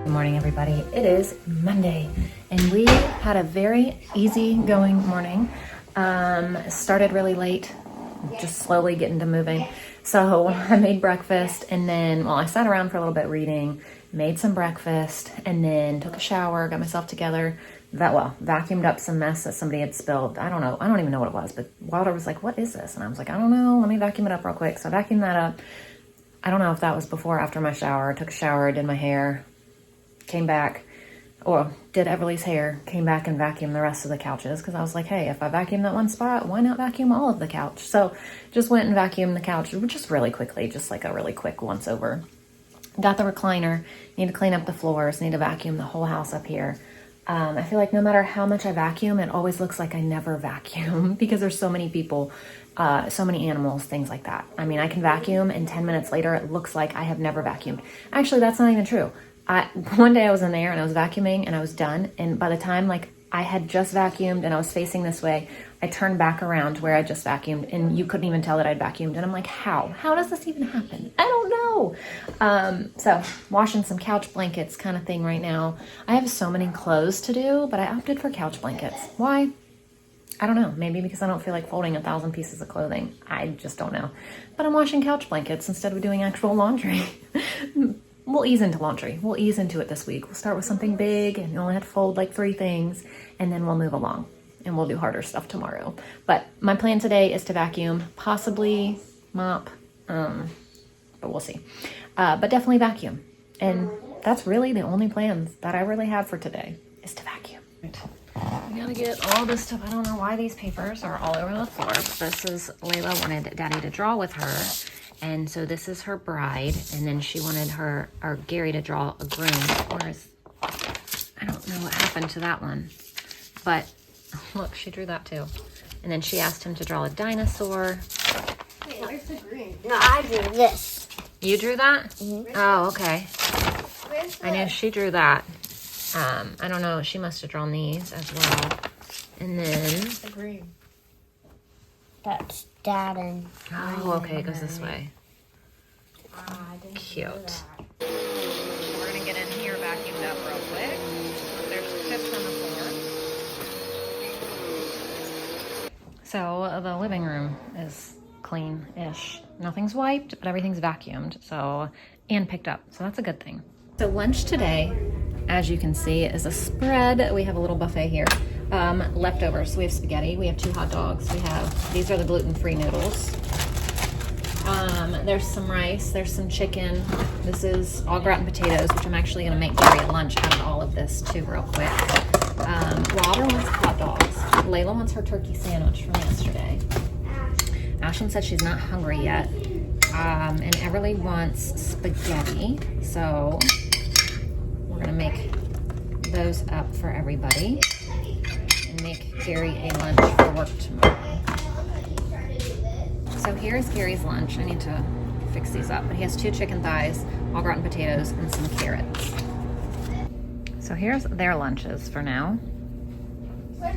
Good morning, everybody. It is Monday, and we had a very easy-going morning. Started really late, just slowly getting to moving. So I made breakfast, and then, I sat around for a little bit reading, made some breakfast, and then took a shower, got myself together. Vacuumed up some mess that somebody had spilled. I don't even know what it was, but Wilder was like, "What is this?" And I was like, "I don't know. Let me vacuum it up real quick." So I vacuumed that up. I don't know if that was before or after my shower. I took a shower, did my hair, came back, or did Everly's hair, came back and vacuumed the rest of the couches because I was like, hey, if I vacuum that one spot, why not vacuum all of the couch? So just went and vacuumed the couch just really quickly, just like a really quick once over. Got the recliner, need to clean up the floors, need to vacuum the whole house up here. I feel like no matter how much I vacuum, it always looks like I never vacuum because there's so many people, so many animals, things like that. I mean, I can vacuum and 10 minutes later, it looks like I have never vacuumed. Actually, that's not even true. One day I was in there and I was vacuuming and I was done. And by the time I had just vacuumed and I was facing this way, I turned back around to where I just vacuumed and you couldn't even tell that I'd vacuumed. And I'm like, how does this even happen? I don't know. So washing some couch blankets kind of thing right now. I have so many clothes to do, but I opted for couch blankets. Why? I don't know. Maybe because I don't feel like folding 1,000 pieces of clothing. I just don't know. But I'm washing couch blankets instead of doing actual laundry. We'll ease into laundry. We'll ease into it this week. We'll start with something big and you only have to fold like 3 things and then we'll move along and we'll do harder stuff tomorrow. But my plan today is to vacuum, possibly mop, but we'll see. But definitely vacuum. And that's really the only plans that I really have for today is to vacuum. I gotta get all this stuff. I don't know why these papers are all over the floor, but this is Layla wanted Daddy to draw with her. And so this is her bride, and then she wanted Gary to draw a groom. I don't know what happened to that one, but look, she drew that too. And then she asked him to draw a dinosaur. Wait, where's the green? No, I drew this. You drew that? Mm-hmm. Oh, okay. I knew she drew that. I don't know. She must have drawn these as well. And then the green. That's Dad and... Oh, okay. It goes this way. Cute. We're going to get in here vacuumed up real quick. There's chips on the floor. So the living room is clean-ish. Nothing's wiped, but everything's vacuumed. And picked up. So that's a good thing. So lunch today, as you can see, is a spread. We have a little buffet here. Leftovers. We have spaghetti. We have 2 hot dogs. These are the gluten-free noodles. There's some rice. There's some chicken. This is au gratin potatoes, which I'm actually going to make Gary a lunch out of all of this too real quick. Wilder wants hot dogs. Layla wants her turkey sandwich from yesterday. Ashlyn said she's not hungry yet. And Everly wants spaghetti. So we're going to make those up for everybody. Make Gary a lunch for work tomorrow. So here's Gary's lunch. I need to fix these up. But he has 2 chicken thighs, au gratin potatoes, and some carrots. So here's their lunches for now.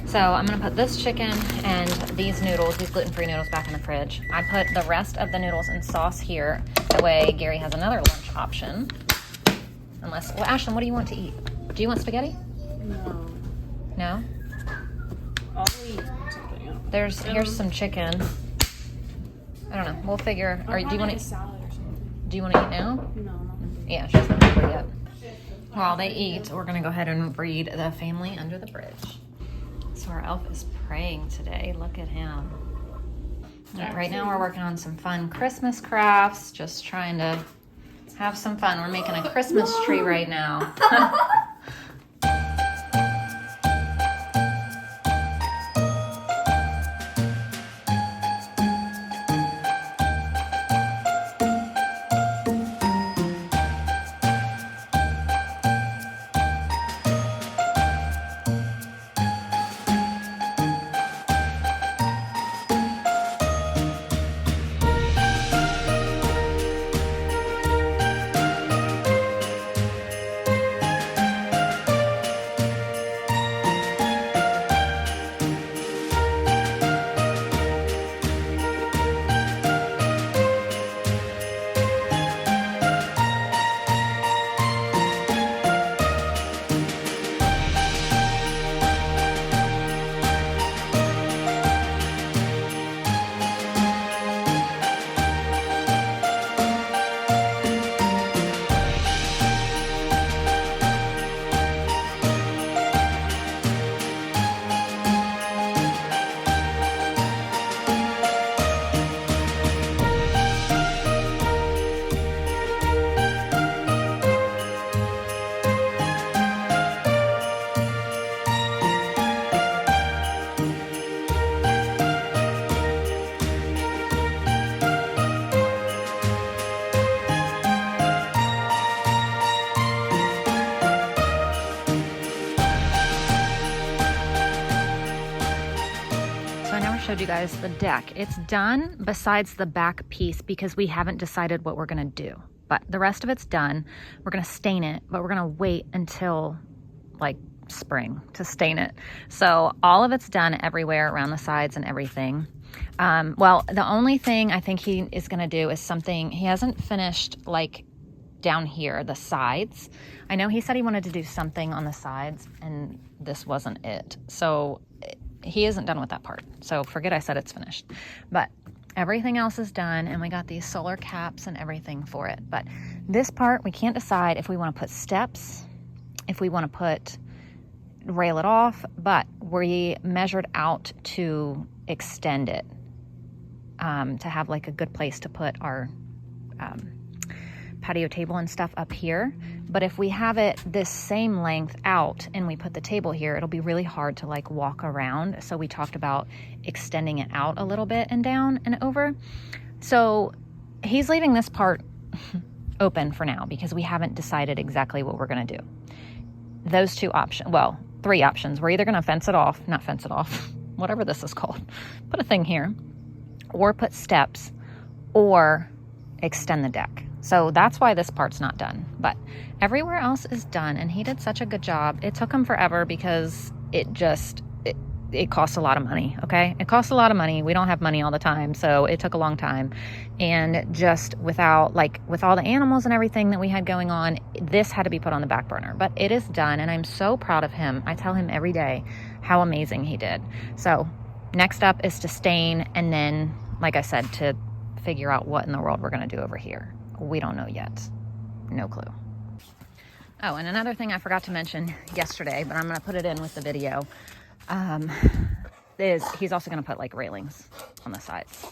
So I'm going to put this chicken and these noodles, these gluten-free noodles, back in the fridge. I put the rest of the noodles in sauce here. That way Gary has another lunch option. Ashlyn, what do you want to eat? Do you want spaghetti? No. No? I'll eat something else. Here's some chicken. I don't know. We'll figure. Or do you want to salad or something? Do you want to eat now? No. Yeah, she's not hungry yet. While they eat, we're gonna go ahead and read The Family Under the Bridge. So our elf is praying today. Look at him. Right now we're working on some fun Christmas crafts. Just trying to have some fun. We're making a Christmas tree right now. showed you guys the deck. It's done besides the back piece because we haven't decided what we're gonna do. But the rest of it's done. We're gonna stain it, but we're gonna wait until like spring to stain it. So all of it's done everywhere around the sides and everything. Well, the only thing I think he is gonna do is something, he hasn't finished like down here, the sides. I know he said he wanted to do something on the sides and this wasn't it. So he isn't done with that part. So forget I said it's finished. But everything else is done and we got these solar caps and everything for it. But this part, we can't decide if we want to put steps, if we want to rail it off, but we measured out to extend it to have like a good place to put our patio table and stuff up here. But if we have it this same length out and we put the table here, it'll be really hard to like walk around. So we talked about extending it out a little bit and down and over. So he's leaving this part open for now because we haven't decided exactly what we're gonna do. Those two options, well, 3 options. We're either gonna not fence it off, whatever this is called, put a thing here, or put steps, or extend the deck. So that's why this part's not done, but everywhere else is done and he did such a good job. It took him forever because it costs a lot of money, okay? It costs a lot of money. We don't have money all the time, so it took a long time. And just with all the animals and everything that we had going on, this had to be put on the back burner, but it is done and I'm so proud of him. I tell him every day how amazing he did. So next up is to stain and then, like I said, to figure out what in the world we're gonna do over here. We don't know yet. No clue. Oh, and another thing I forgot to mention yesterday, but I'm going to put it in with the video, is he's also going to put like railings on the sides.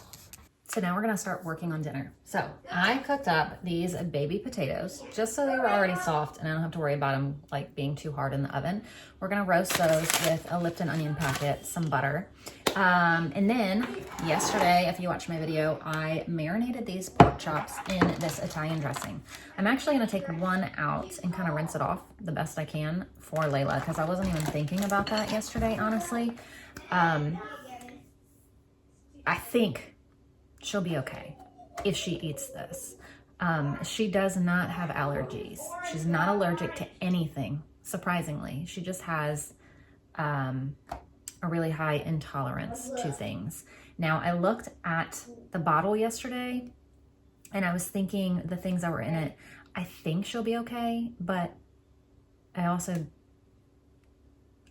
So now we're going to start working on dinner. So I cooked up these baby potatoes just so they were already soft and I don't have to worry about them like being too hard in the oven. We're going to roast those with a Lipton onion packet, some butter. And then yesterday, if you watched my video, I marinated these pork chops in this Italian dressing. I'm actually going to take one out and kind of rinse it off the best I can for Layla because I wasn't even thinking about that yesterday, honestly. I think she'll be okay if she eats this. She does not have allergies. She's not allergic to anything, surprisingly. She just has a really high intolerance to things. Now, I looked at the bottle yesterday and I was thinking the things that were in it, I think she'll be okay, but I don't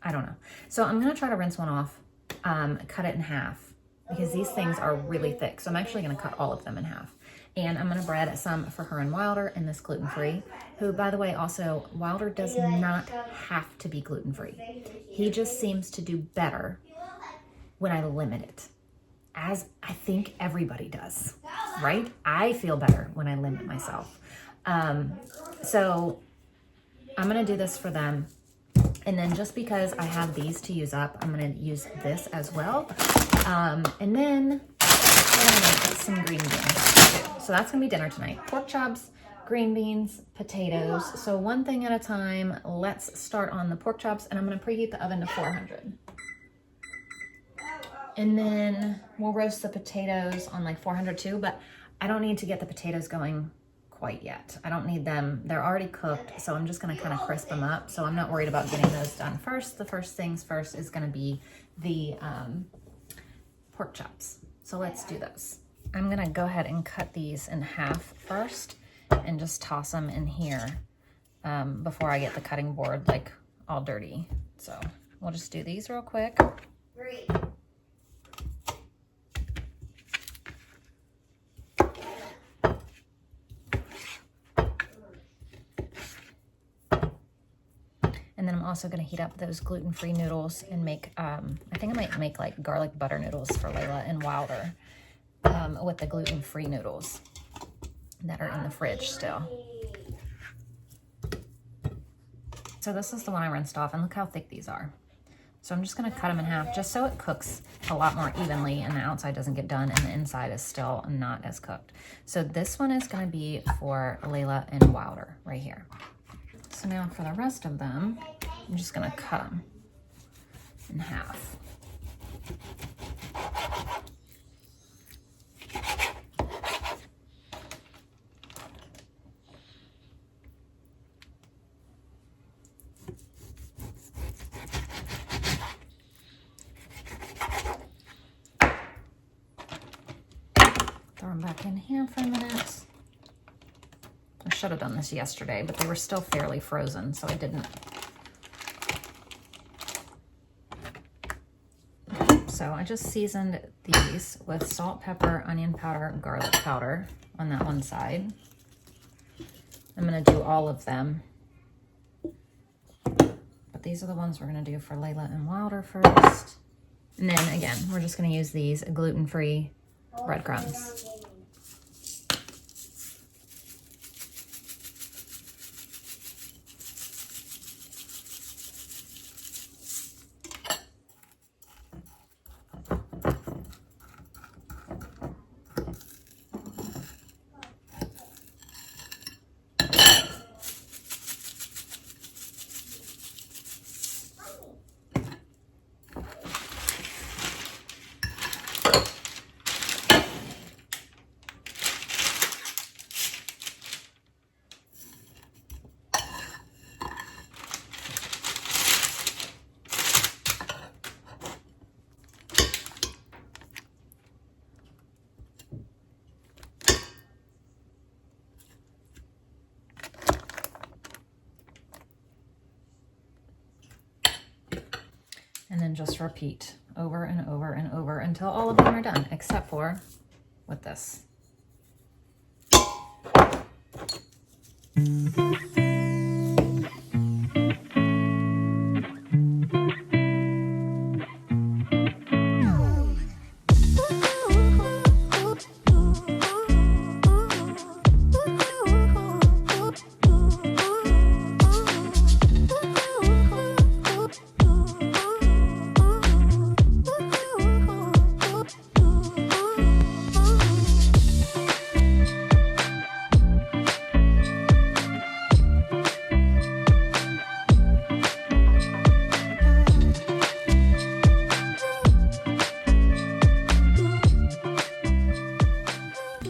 know. So I'm gonna try to rinse one off, cut it in half because these things are really thick. So I'm actually gonna cut all of them in half. And I'm gonna bread some for her and Wilder in this gluten-free, who, by the way, also, Wilder does not have to be gluten-free. He just seems to do better when I limit it, as I think everybody does, right? I feel better when I limit myself. So I'm gonna do this for them. And then just because I have these to use up, I'm gonna use this as well. And then I'm gonna make some green beans. So that's gonna be dinner tonight. Pork chops, green beans, potatoes. So one thing at a time. Let's start on the pork chops and I'm gonna preheat the oven to 400. And then we'll roast the potatoes on like 400 too, but I don't need to get the potatoes going quite yet. I don't need them, they're already cooked, so I'm just gonna kind of crisp them up. So I'm not worried about getting those done first. The first things first is gonna be the pork chops. So let's do those. I'm gonna go ahead and cut these in half first and just toss them in here before I get the cutting board like all dirty. So we'll just do these real quick. Great. And then I'm also gonna heat up those gluten-free noodles and make, I think I might make like garlic butter noodles for Layla and Wilder with the gluten-free noodles that are in the fridge still. So this is the one I rinsed off and look how thick these are. So I'm just gonna cut them in half just so it cooks a lot more evenly and the outside doesn't get done and the inside is still not as cooked. So this one is gonna be for Layla and Wilder right here. So now for the rest of them, I'm just gonna cut them in half. throw them back in here for a minute. I should have done this yesterday, but they were still fairly frozen, so I didn't. So I just seasoned these with salt, pepper, onion powder, garlic powder on that one side. I'm gonna do all of them. But these are the ones we're gonna do for Layla and Wilder first. And then again, we're just gonna use these gluten-free breadcrumbs. And then just repeat over and over and over until all of them are done, except for with this.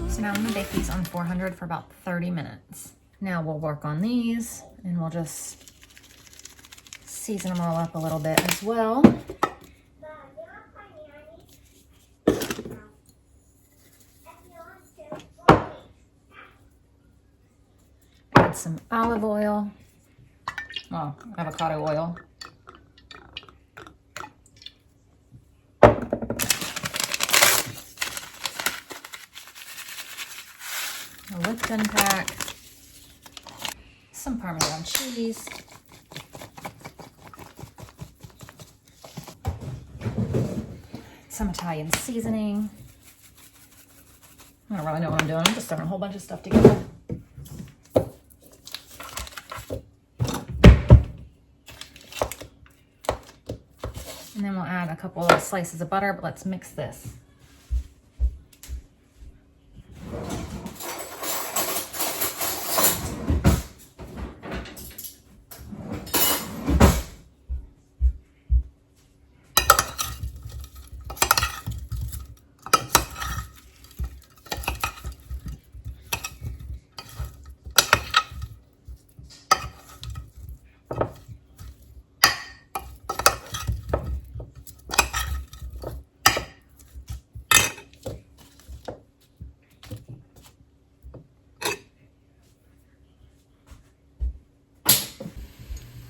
So now I'm gonna bake these on 400 for about 30 minutes. Now we'll work on these and we'll just season them all up a little bit as well. Add some olive oil, well, avocado oil. A Lipton pack, some Parmesan cheese, some Italian seasoning. I don't really know what I'm doing. I'm just throwing a whole bunch of stuff together. And then we'll add a couple of slices of butter, but let's mix this.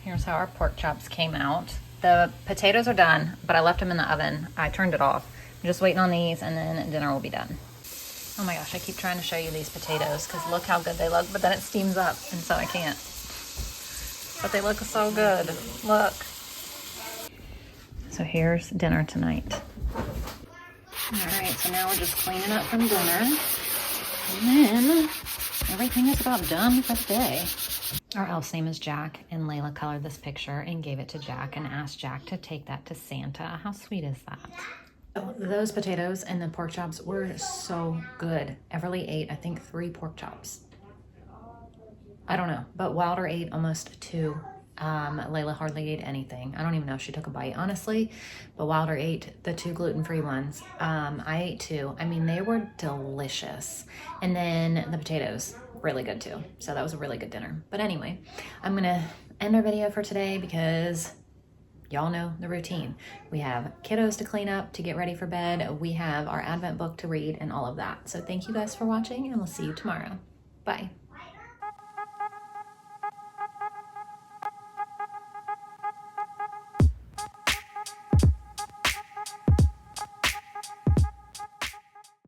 Here's how our pork chops came out. The potatoes are done, but I left them in the oven. I turned it off. I'm just waiting on these and then dinner will be done. Oh my gosh, I keep trying to show you these potatoes because look how good they look, but then it steams up and so I can't. But they look so good, look. So here's dinner tonight. All right, so now we're just cleaning up from dinner. And then everything is about done for the day. Our elf's name is Jack, and Layla colored this picture and gave it to Jack and asked Jack to take that to Santa. How sweet is that? So those potatoes and the pork chops were so good. Everly ate, I think, 3 pork chops. I don't know, but Wilder ate almost 2. Layla hardly ate anything. I don't even know if she took a bite, honestly, but Wilder ate the 2 gluten-free ones. I ate 2. I mean, they were delicious. And then the potatoes, really good too. So that was a really good dinner. But anyway, I'm gonna end our video for today because y'all know the routine. We have kiddos to clean up, to get ready for bed. We have our Advent book to read and all of that. So thank you guys for watching, and we'll see you tomorrow. Bye.